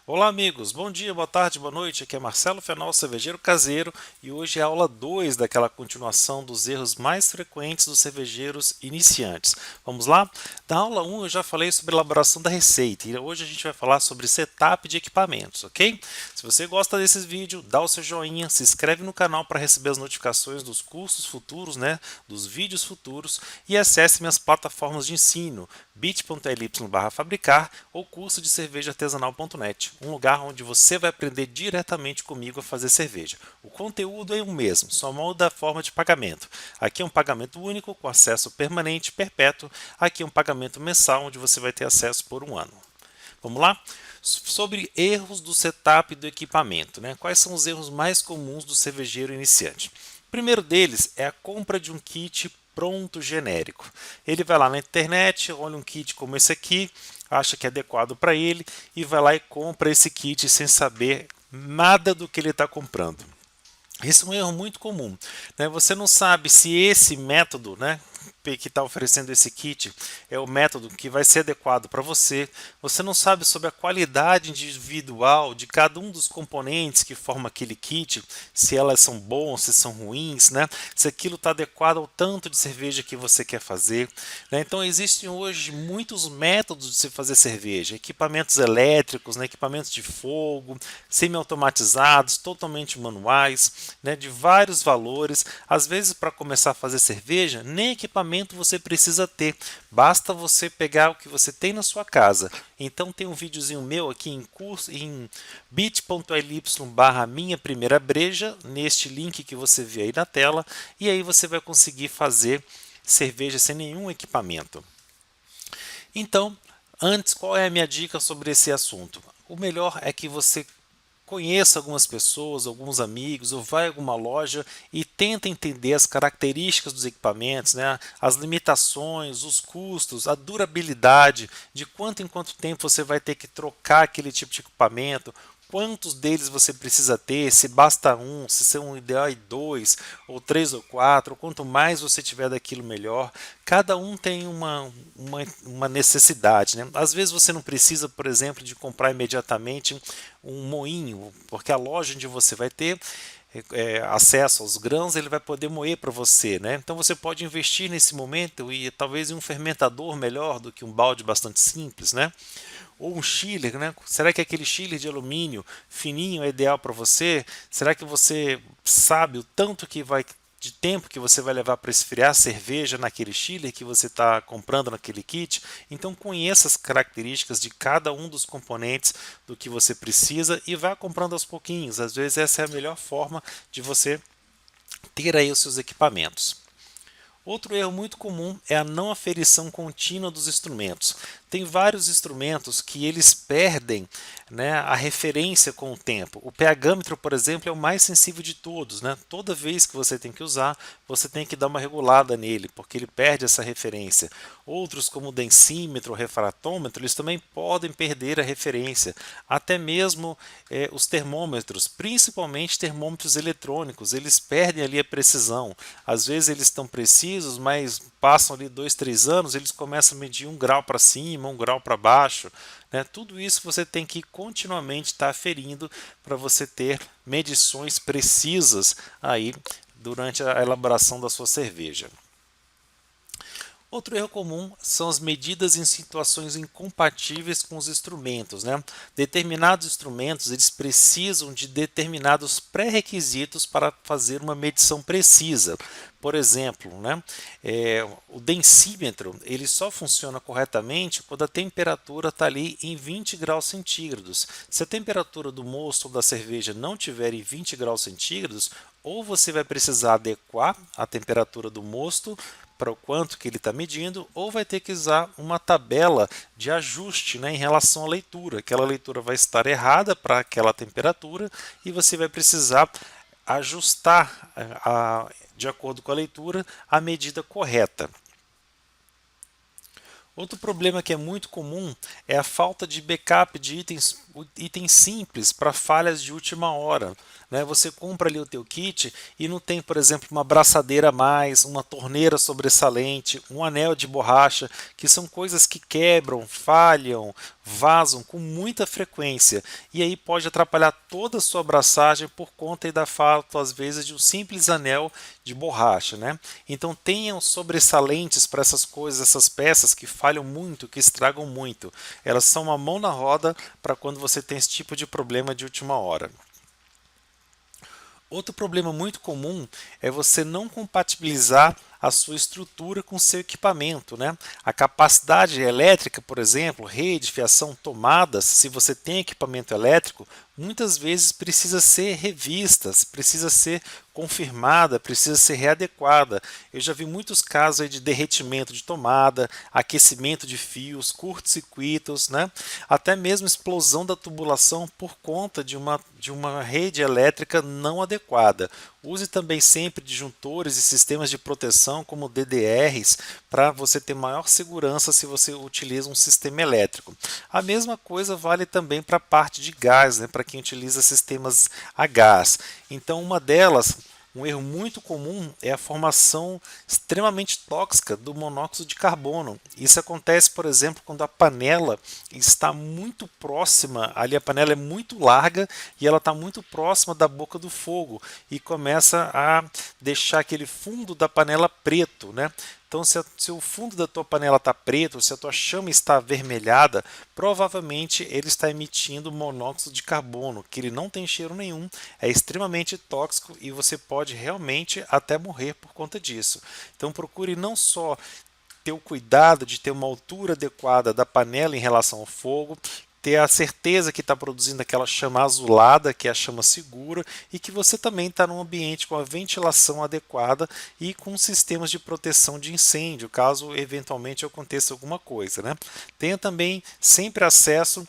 Olá amigos, bom dia, boa tarde, boa noite, aqui é Marcelo Fenol, cervejeiro caseiro e hoje é a aula 2 daquela continuação dos erros mais frequentes dos cervejeiros iniciantes. Vamos lá? Na aula 1 eu já falei sobre elaboração da receita e hoje a gente vai falar sobre setup de equipamentos, ok? Se você gosta desses vídeos, dá o seu joinha, se inscreve no canal para receber as notificações dos cursos futuros, dos vídeos futuros e acesse minhas plataformas de ensino, bit.ly/fabricar ou curso de cerveja artesanal.net, um lugar onde você vai aprender diretamente comigo a fazer cerveja. O conteúdo é o mesmo, só muda a forma de pagamento. Aqui é um pagamento único com acesso permanente e perpétuo, aqui é um pagamento mensal onde você vai ter acesso por um ano. Vamos lá? Sobre erros do setup do equipamento, Quais são os erros mais comuns do cervejeiro iniciante? O primeiro deles é a compra de um kit pronto genérico. Ele vai lá na internet, olha um kit como esse aqui, acha que é adequado para ele e vai lá e compra esse kit sem saber nada do que ele está comprando. Esse é um erro muito comum. Você não sabe se esse método, que está oferecendo esse kit é o método que vai ser adequado para você. Você não sabe sobre a qualidade individual de cada um dos componentes que forma aquele kit, se elas são bons, se são ruins, se aquilo está adequado ao tanto de cerveja que você quer fazer. Então existem hoje muitos métodos de se fazer cerveja, equipamentos elétricos, equipamentos de fogo, semi-automatizados, totalmente manuais, de vários valores. Às vezes, para começar a fazer cerveja, nem equipamento você precisa ter, basta você pegar o que você tem na sua casa. Então tem um videozinho meu aqui em curso em bit.ly/minha primeira breja, neste link que você vê aí na tela, e aí você vai conseguir fazer cerveja sem nenhum equipamento. Então, antes, qual é a minha dica sobre esse assunto? O melhor é que você conheça algumas pessoas, alguns amigos, ou vai a alguma loja e tenta entender as características dos equipamentos, as limitações, os custos, a durabilidade, de quanto em quanto tempo você vai ter que trocar aquele tipo de equipamento, quantos deles você precisa ter, se basta um, se são ideal dois, ou três ou quatro, quanto mais você tiver daquilo melhor. Cada um tem uma necessidade. Às vezes você não precisa, por exemplo, de comprar imediatamente um moinho, porque a loja onde você vai ter acesso aos grãos, ele vai poder moer para você. Então você pode investir nesse momento e talvez em um fermentador melhor do que um balde bastante simples. Ou um chiller, Será que aquele chiller de alumínio fininho é ideal para você? Será que você sabe o tanto de tempo que você vai levar para esfriar a cerveja naquele chiller que você está comprando naquele kit? Então conheça as características de cada um dos componentes do que você precisa e vá comprando aos pouquinhos. Às vezes essa é a melhor forma de você ter aí os seus equipamentos. Outro erro muito comum é a não aferição contínua dos instrumentos. Tem vários instrumentos que eles perdem, a referência com o tempo. O pH-metro, por exemplo, é o mais sensível de todos. Toda vez que você tem que usar, você tem que dar uma regulada nele, porque ele perde essa referência. Outros, como o densímetro, o refratômetro, eles também podem perder a referência. Até mesmo os termômetros, principalmente termômetros eletrônicos, eles perdem ali a precisão. Às vezes eles estão precisos, mas passam ali 2, 3 anos, eles começam a medir 1 grau para cima, 1 grau para baixo. Tudo isso você tem que continuamente estar aferindo para você ter medições precisas aí durante a elaboração da sua cerveja. Outro erro comum são as medidas em situações incompatíveis com os instrumentos. Determinados instrumentos eles precisam de determinados pré-requisitos para fazer uma medição precisa. Por exemplo, o densímetro ele só funciona corretamente quando a temperatura está ali em 20 graus centígrados. Se a temperatura do mosto ou da cerveja não estiver em 20 graus centígrados, ou você vai precisar adequar a temperatura do mosto para o quanto que ele está medindo, ou vai ter que usar uma tabela de ajuste em relação à leitura. Aquela leitura vai estar errada para aquela temperatura e você vai precisar ajustar de acordo com a leitura a medida correta. Outro problema que é muito comum é a falta de backup de itens simples para falhas de última hora. né? Você compra ali o teu kit e não tem, por exemplo, uma braçadeira a mais, uma torneira sobressalente, um anel de borracha, que são coisas que quebram, falham, vazam com muita frequência e aí pode atrapalhar toda a sua abraçagem por conta da falta às vezes de um simples anel de borracha, né? Então tenham sobressalentes para essas coisas, essas peças que falham muito, que estragam muito. Elas são uma mão na roda para quando você tem esse tipo de problema de última hora. Outro problema muito comum é você não compatibilizar a sua estrutura com seu equipamento, né? A capacidade elétrica, por exemplo, rede, fiação, tomadas, se você tem equipamento elétrico, muitas vezes precisa ser revista, precisa ser confirmada, precisa ser readequada. Eu já vi muitos casos aí de derretimento de tomada, aquecimento de fios, curtos-circuitos, né? Até mesmo explosão da tubulação por conta de uma rede elétrica não adequada. Use também sempre disjuntores e sistemas de proteção como DDRs para você ter maior segurança se você utiliza um sistema elétrico. A mesma coisa vale também para a parte de gás, né, para quem utiliza sistemas a gás. Então uma delas, um erro muito comum é a formação extremamente tóxica do monóxido de carbono. Isso acontece, por exemplo, quando a panela está muito próxima, ali a panela é muito larga e ela está muito próxima da boca do fogo e começa a deixar aquele fundo da panela preto, né? Então, se o fundo da tua panela está preto, se a tua chama está avermelhada, provavelmente ele está emitindo monóxido de carbono, que ele não tem cheiro nenhum, é extremamente tóxico e você pode realmente até morrer por conta disso. Então, procure não só ter o cuidado de ter uma altura adequada da panela em relação ao fogo, ter a certeza que está produzindo aquela chama azulada, que é a chama segura, e que você também está num ambiente com a ventilação adequada e com sistemas de proteção de incêndio, caso eventualmente aconteça alguma coisa, né? Tenha também sempre acesso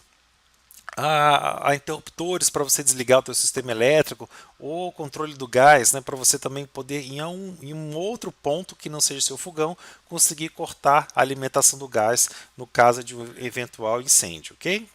a interruptores para você desligar o teu sistema elétrico ou controle do gás, né, para você também poder em um outro ponto que não seja seu fogão conseguir cortar a alimentação do gás no caso de um eventual incêndio, ok?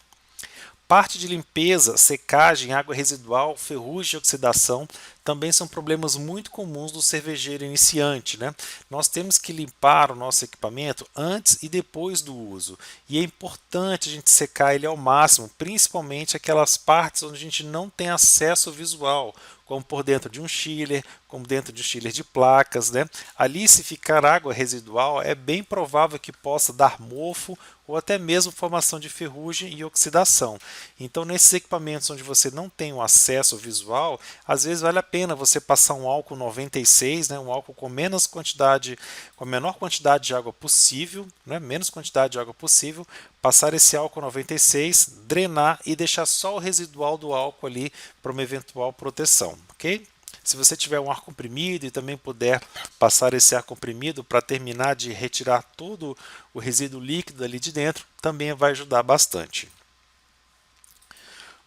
Parte de limpeza, secagem, água residual, ferrugem e oxidação também são problemas muito comuns do cervejeiro iniciante, né? Nós temos que limpar o nosso equipamento antes e depois do uso. E é importante a gente secar ele ao máximo, principalmente aquelas partes onde a gente não tem acesso visual, como por dentro de um chiller, como dentro de um chiller de placas, né? Ali, se ficar água residual, é bem provável que possa dar mofo ou até mesmo formação de ferrugem e oxidação. Então, nesses equipamentos onde você não tem o acesso visual, às vezes vale a pena você passar um álcool 96, né, um álcool com menos quantidade, com a menor quantidade de água possível, né, menos quantidade de água possível, passar esse álcool 96, drenar e deixar só o residual do álcool ali para uma eventual proteção, ok? Se você tiver um ar comprimido e também puder passar esse ar comprimido para terminar de retirar todo o resíduo líquido ali de dentro, também vai ajudar bastante.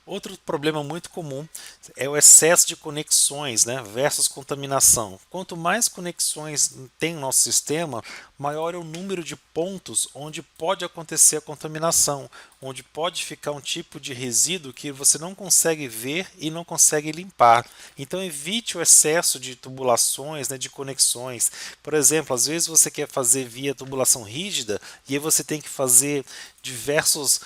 Outro problema muito comum é o excesso de conexões, né, versus contaminação. Quanto mais conexões tem no nosso sistema, maior é o número de pontos onde pode acontecer a contaminação, onde pode ficar um tipo de resíduo que você não consegue ver e não consegue limpar. Então evite o excesso de tubulações, né, de conexões. Por exemplo, às vezes você quer fazer via tubulação rígida e aí você tem que fazer diversos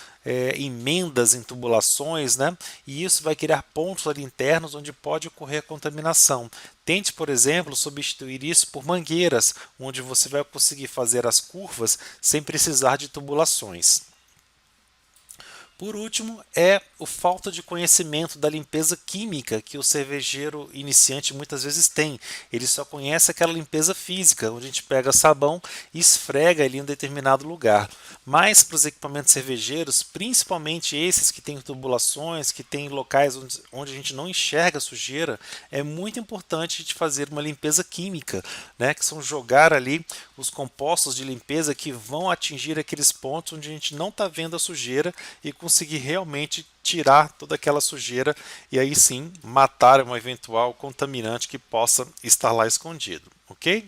emendas em tubulações, né? E isso vai criar pontos ali internos onde pode ocorrer a contaminação. Tente, por exemplo, substituir isso por mangueiras, onde você vai conseguir fazer as curvas sem precisar de tubulações. Por último, é a falta de conhecimento da limpeza química que o cervejeiro iniciante muitas vezes tem. Ele só conhece aquela limpeza física, onde a gente pega sabão e esfrega ali em um determinado lugar. Mas para os equipamentos cervejeiros, principalmente esses que têm tubulações, que têm locais onde a gente não enxerga sujeira, é muito importante a gente fazer uma limpeza química, né? Que são jogar ali os compostos de limpeza que vão atingir aqueles pontos onde a gente não está vendo a sujeira e conseguir realmente tirar toda aquela sujeira e aí sim matar um eventual contaminante que possa estar lá escondido, ok?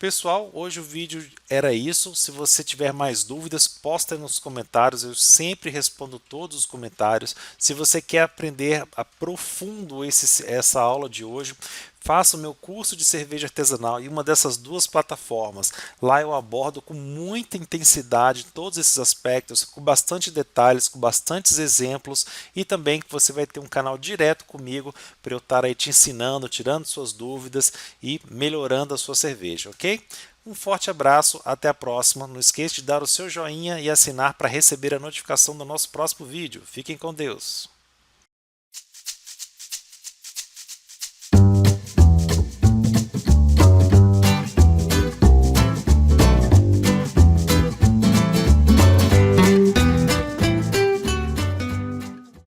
Pessoal, hoje o vídeo era isso. Se você tiver mais dúvidas, posta aí nos comentários. Eu sempre respondo todos os comentários. Se você quer aprender a profundo essa aula de hoje, faça o meu curso de cerveja artesanal em uma dessas duas plataformas. Lá eu abordo com muita intensidade todos esses aspectos, com bastante detalhes, com bastantes exemplos, e também que você vai ter um canal direto comigo para eu estar aí te ensinando, tirando suas dúvidas e melhorando a sua cerveja, ok? Um forte abraço, até a próxima. Não esqueça de dar o seu joinha e assinar para receber a notificação do nosso próximo vídeo. Fiquem com Deus!